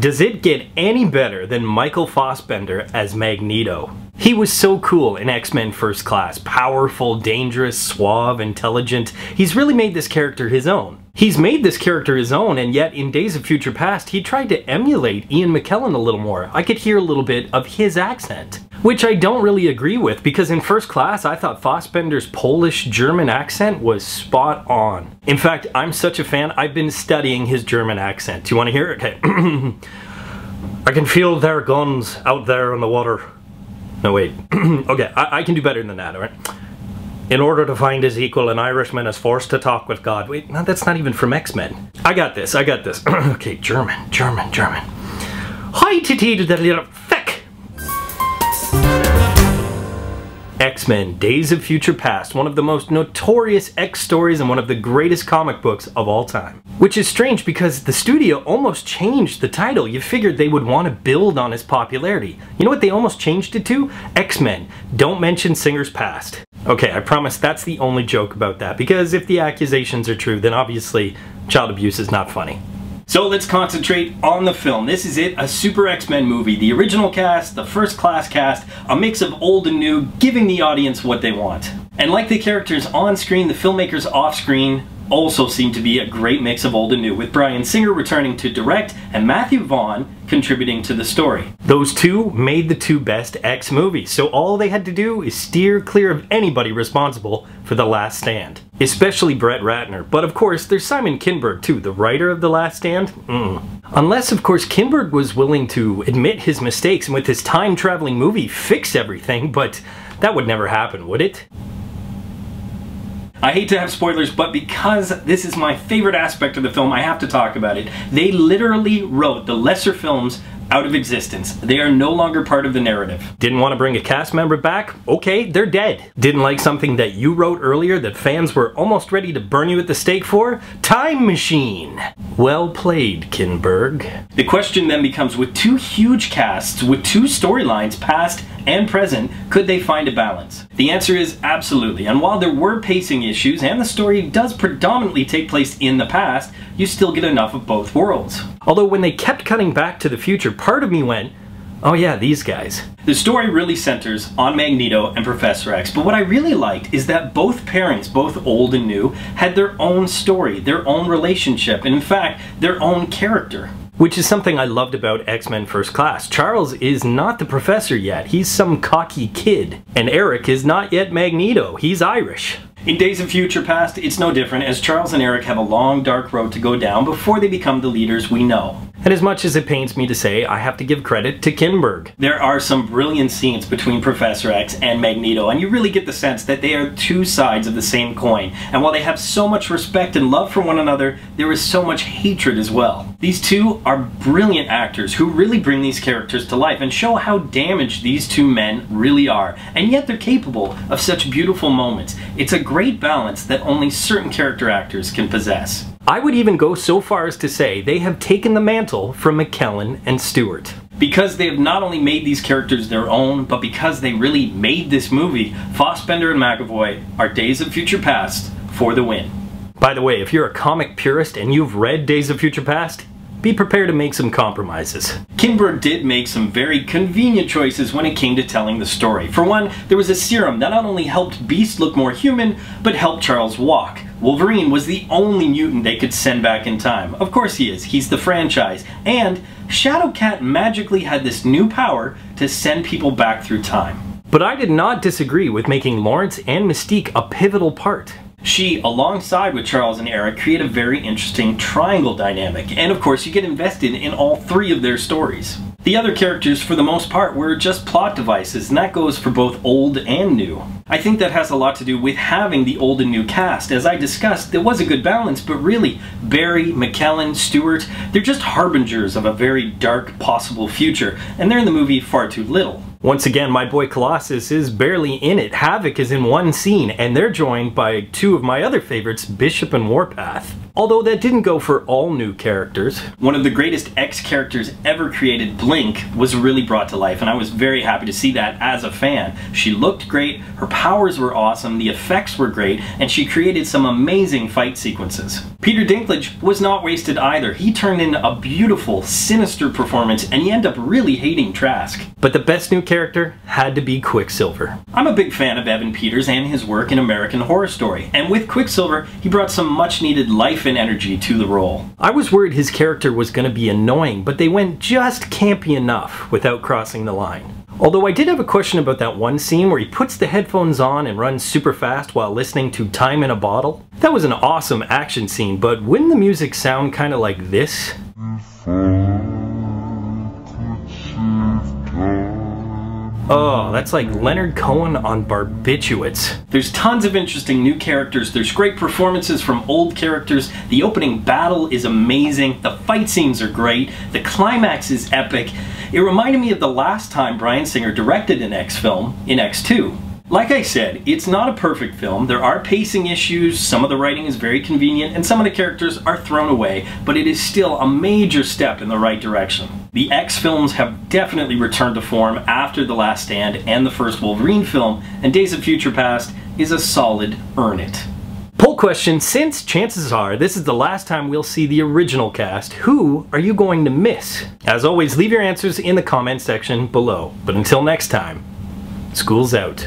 Does it get any better than Michael Fassbender as Magneto? He was so cool in X-Men First Class. Powerful, dangerous, suave, intelligent. He's really made this character his own. And yet in Days of Future Past, he tried to emulate Ian McKellen a little more. I could hear a little bit of his accent, which I don't really agree with, because in First Class, I thought Fassbender's Polish-German accent was spot on. In fact, I'm such a fan, I've been studying his German accent. Do you want to hear it? Okay. I can feel their guns out there in the water. No, wait. Okay, I can do better than that, alright? In order to find his equal, an Irishman is forced to talk with God. Wait, no, that's not even from X-Men. I got this. Okay, German. Hi, titty, the little feck. X-Men, Days of Future Past, one of the most notorious X stories and one of the greatest comic books of all time. Which is strange because the studio almost changed the title. You figured they would want to build on his popularity. You know what they almost changed it to? X-Men, Don't Mention Singer's Past. Okay, I promise that's the only joke about that, because if the accusations are true, then obviously child abuse is not funny. So let's concentrate on the film. This is it, a Super X-Men movie. The original cast, the First Class cast, a mix of old and new, giving the audience what they want. And like the characters on screen, the filmmakers off screen also seem to be a great mix of old and new, with Bryan Singer returning to direct and Matthew Vaughn contributing to the story. Those two made the two best X movies, so all they had to do is steer clear of anybody responsible for The Last Stand. Especially Brett Ratner, but of course there's Simon Kinberg too, the writer of The Last Stand. Unless of course Kinberg was willing to admit his mistakes and with his time-traveling movie fix everything, but that would never happen, would it? I hate to have spoilers, but because this is my favorite aspect of the film, I have to talk about it. They literally wrote the lesser films out of existence. They are no longer part of the narrative. Didn't want to bring a cast member back? Okay, they're dead. Didn't like something that you wrote earlier that fans were almost ready to burn you at the stake for? Time Machine! Well played, Kinberg. The question then becomes, with two huge casts, with two storylines, past and present, could they find a balance? The answer is absolutely, and while there were pacing issues and the story does predominantly take place in the past, you still get enough of both worlds. Although when they kept cutting back to the future, part of me went, oh yeah, these guys. The story really centers on Magneto and Professor X, but what I really liked is that both pairings, both old and new, had their own story, their own relationship, and in fact, their own character. Which is something I loved about X-Men First Class. Charles is not the professor yet, he's some cocky kid. And Eric is not yet Magneto, he's Irish. In Days of Future Past, it's no different, as Charles and Eric have a long, dark road to go down before they become the leaders we know. And as much as it pains me to say, I have to give credit to Kinberg. There are some brilliant scenes between Professor X and Magneto, and you really get the sense that they are two sides of the same coin. And while they have so much respect and love for one another, there is so much hatred as well. These two are brilliant actors who really bring these characters to life and show how damaged these two men really are. And yet they're capable of such beautiful moments. It's a great balance that only certain character actors can possess. I would even go so far as to say they have taken the mantle from McKellen and Stewart. Because they have not only made these characters their own, but because they really made this movie, Fassbender and McAvoy are Days of Future Past for the win. By the way, if you're a comic purist and you've read Days of Future Past, be prepared to make some compromises. Kinberg did make some very convenient choices when it came to telling the story. For one, there was a serum that not only helped Beast look more human, but helped Charles walk. Wolverine was the only mutant they could send back in time. Of course he is, he's the franchise. And Shadowcat magically had this new power to send people back through time. But I did not disagree with making Lawrence and Mystique a pivotal part. She, alongside with Charles and Eric, create a very interesting triangle dynamic, and of course you get invested in all three of their stories. The other characters, for the most part, were just plot devices, and that goes for both old and new. I think that has a lot to do with having the old and new cast. As I discussed, there was a good balance, but really, Barry, McKellen, Stewart, they're just harbingers of a very dark possible future, and they're in the movie far too little. Once again, my boy Colossus is barely in it. Havoc is in one scene, and they're joined by two of my other favorites, Bishop and Warpath. Although that didn't go for all new characters. One of the greatest X characters ever created, Blink, was really brought to life, and I was very happy to see that as a fan. She looked great, her powers were awesome, the effects were great, and she created some amazing fight sequences. Peter Dinklage was not wasted either. He turned in a beautiful, sinister performance, and you end up really hating Trask. But the best new character had to be Quicksilver. I'm a big fan of Evan Peters and his work in American Horror Story, and with Quicksilver, he brought some much needed life and energy to the role. I was worried his character was going to be annoying, but they went just campy enough without crossing the line. Although I did have a question about that one scene where he puts the headphones on and runs super fast while listening to Time in a Bottle. That was an awesome action scene, but wouldn't the music sound kind of like this? Oh, that's like Leonard Cohen on barbiturates. There's tons of interesting new characters, there's great performances from old characters, the opening battle is amazing, the fight scenes are great, the climax is epic. It reminded me of the last time Bryan Singer directed an X film, in X2. Like I said, it's not a perfect film, there are pacing issues, some of the writing is very convenient, and some of the characters are thrown away, but it is still a major step in the right direction. The X films have definitely returned to form after The Last Stand and the first Wolverine film, and Days of Future Past is a solid earn it. Poll question, since chances are this is the last time we'll see the original cast, who are you going to miss? As always, leave your answers in the comment section below. But until next time, school's out.